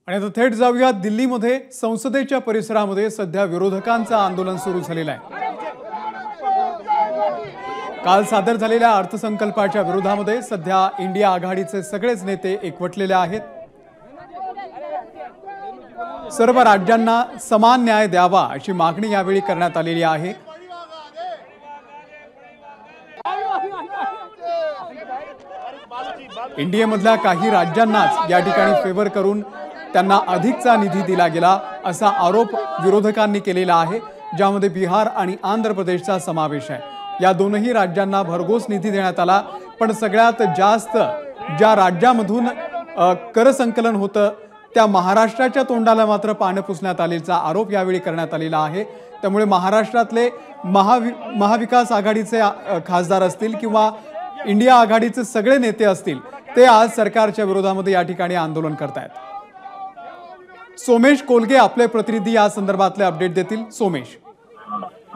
आणि आता थेट जाऊया दिल्लीमध्ये संसदेच्या परिसरामध्ये सध्या विरोधकांचं आंदोलन सुरू झालेलं आहे। काल सादर झालेल्या अर्थसंकल्पाच्या विरोधामध्ये सध्या इंडिया आघाडीचे सगळेच नेते एकवटलेले आहेत। सर्व राज्यांना समान न्याय द्यावा अशी मागणी यावेळी करण्यात आलेली आहे। इंडियामधल्या काही राज्यांनाच या ठिकाणी फेवर करून त्यांना अधिकचा निधी दिला गेला असा आरोप विरोधकांनी केलेला आहे, ज्यामध्ये बिहार आणि आंध्र प्रदेशचा समावेश आहे। या दोनही राज्यांना भरघोस निधी देण्यात आला, पण सगळ्यात जास्त ज्या राज्यामधून कर संकलन होतं त्या महाराष्ट्राच्या तोंडाला मात्र पाणी पुसण्यात आल्याचा आरोप यावेळी करण्यात आलेला आहे। त्यामुळे महाराष्ट्रातले महाविकास आघाडीचे खासदार असतील किंवा इंडिया आघाडीचे सगळे नेते असतील ते आज सरकारच्या विरोधामध्ये या ठिकाणी आंदोलन करतायत। सोमेश कोलगे आपले प्रतिनिधी या संदर्भातले अपडेट देतील। सोमेश,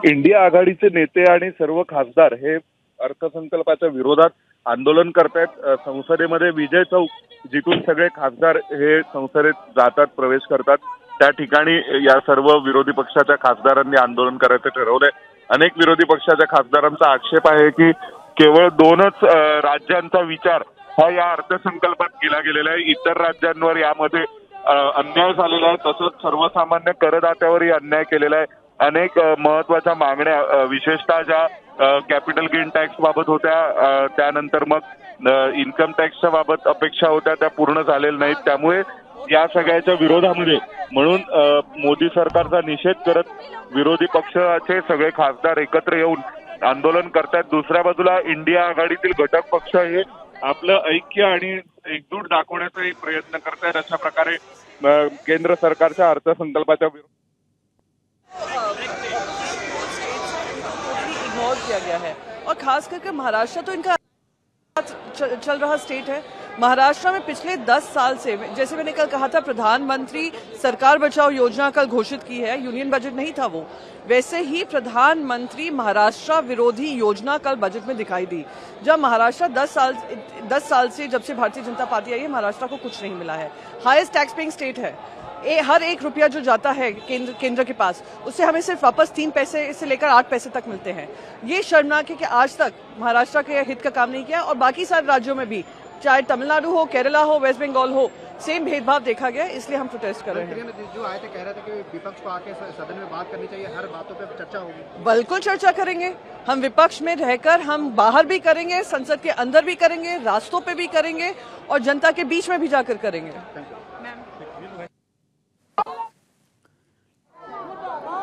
इंडिया आघाडीचे नेते आणि सर्व खासदार हे अर्थसंकल्पाच्या विरोधात आंदोलन करतायत। संसदेमध्ये विजय चौक जिथून सगळे खासदार हे संसदेत जातात, प्रवेश करतात, त्या ठिकाणी या सर्व विरोधी पक्षाच्या खासदारांनी आंदोलन करायचं ठरवलंय। अनेक विरोधी पक्षाच्या खासदारांचा आक्षेप आहे की केवळ दोनच राज्यांचा विचार हा या अर्थसंकल्पात केला गेलेला आहे। इतर राज्यांवर यामध्ये अन्याय झालेला आहे, तसंच सर्वसामान्य करदात्यावरही अन्याय केलेला आहे। अनेक महत्वाच्या मागण्या विशेषतः ज्या कॅपिटल गेन टॅक्स बाबत होत्या, त्यानंतर मग इन्कम टॅक्सच्या बाबत अपेक्षा होत्या, त्या पूर्ण झालेल्या नाहीत। त्यामुळे या सगळ्याच्या विरोधामध्ये म्हणून मोदी सरकारचा निषेध करत विरोधी पक्षाचे सगळे खासदार एकत्र येऊन आंदोलन करतात। दुसऱ्या बाजूला इंडिया आघाडीतील घटक पक्ष हे आपलं ऐक्य आणि एकजूट दाखवण्याचा एक प्रयत्न करतायत। अशा प्रकारे केंद्र सरकारच्या अर्थसंकल्पाच्या इग्नोर किया गया है और खास करके महाराष्ट्र तो इनका चल रहा स्टेट है। महाराष्ट्र में पिछले 10 साल से, जैसे मैंने कल कहा था, प्रधानमंत्री सरकार बचाओ योजना कल घोषित की है, यूनियन बजट नहीं था वो, वैसे ही प्रधानमंत्री महाराष्ट्र विरोधी योजना कल बजट में दिखाई दी। जब महाराष्ट्र 10 साल से, जब से भारतीय जनता पार्टी आई है, महाराष्ट्र को कुछ नहीं मिला है। हाईएस्ट टैक्स पेइंग स्टेट है। हर एक रुपया जो जाता है केंद्र के पास, उससे हमें सिर्फ वापस 3 पैसे से लेकर 8 पैसे तक मिलते हैं। ये शर्मनाक है कि आज तक महाराष्ट्र के हित का काम नहीं किया और बाकी सारे राज्यों में भी, चाहे तमिलनाडु हो, केरला हो, वेस्ट बंगाल हो, सेम भेदभाव देखा गया। इसलिए हम प्रोटेस्ट कर रहे हैं। जो आए थे कह रहे थे कि विपक्ष को आके सदन में बात करनी चाहिए, हर बातों पे चर्चा होगी। बिल्कुल चर्चा करेंगे। हम विपक्ष में रहकर हम बाहर भी करेंगे, संसद के अंदर भी करेंगे, रास्तों पे भी करेंगे और जनता के बीच में भी जाकर करेंगे।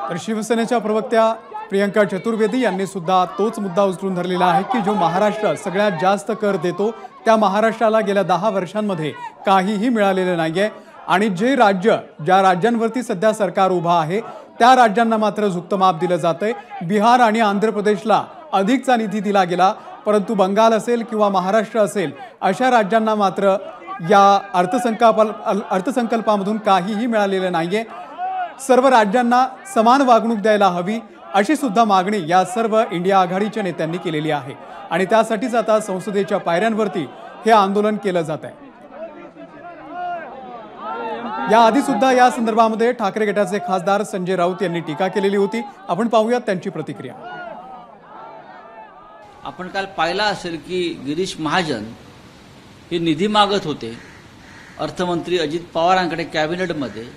तर शिवसेनेच्या प्रवक्त्या प्रियंका चतुर्वेदी यांनी सुद्धा तोच मुद्दा उचलून धरलेला आहे की जो महाराष्ट्र सगळ्यात जास्त कर देतो त्या महाराष्ट्राला गेल्या 10 वर्षांमध्ये काहीही मिळालेलं नाहीये आणि जे राज्य, ज्या राज्यांवरती सध्या सरकार उभा आहे त्या राज्यांना मात्र झुकतं माप दिलं जातंय। बिहार आणि आंध्र प्रदेशला अधिकचा निधी दिला गेला, परंतु बंगाल असेल किंवा महाराष्ट्र असेल अशा राज्यांना मात्र या अर्थसंकल्पामधून काहीही मिळालेलं नाहीये। सर्व राज्यांना समान वागणूक द्यायला हवी अशी सुद्धा मागणी या सर्व इंडिया आघाडीच्या नेत्यांनी केलेली आहे आणि त्यासाठीच आता संसदेच्या पायऱ्यांवरती हे आंदोलन केलं जात आहे। याआधी सुद्धा या संदर्भामध्ये ठाकरे गटाचे खासदार संजय राऊत यांनी टीका केलेली होती। आपण पाहूयात त्यांची प्रतिक्रिया। आपण काल पाहिला असेल की गिरीश महाजन हे निधी मागत होते अर्थमंत्री अजित पवारांकडे कॅबिनेटमध्ये,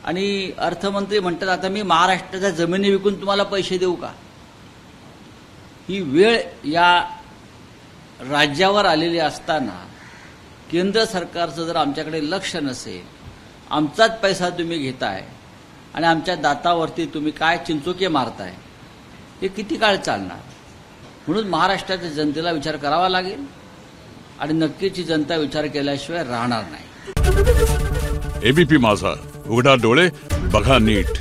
आणि अर्थमंत्री म्हणतात आता मी महाराष्ट्राच्या जमिनी विकून तुम्हाला पैसे देऊ का। ही वेळ या राज्यावर आलेली असताना केंद्र सरकारचं जर आमच्याकडे लक्ष नसेल, आमचाच पैसा तुम्ही घेताय आणि आमच्या दातावरती तुम्ही काय चिंचोके मारताय, हे किती काळ चालणार। म्हणून महाराष्ट्राच्या जनतेला विचार करावा लागेल आणि नक्कीच ही जनता विचार केल्याशिवाय राहणार नाही। एबीपी माझा, उघडा डोळे बघा नीट।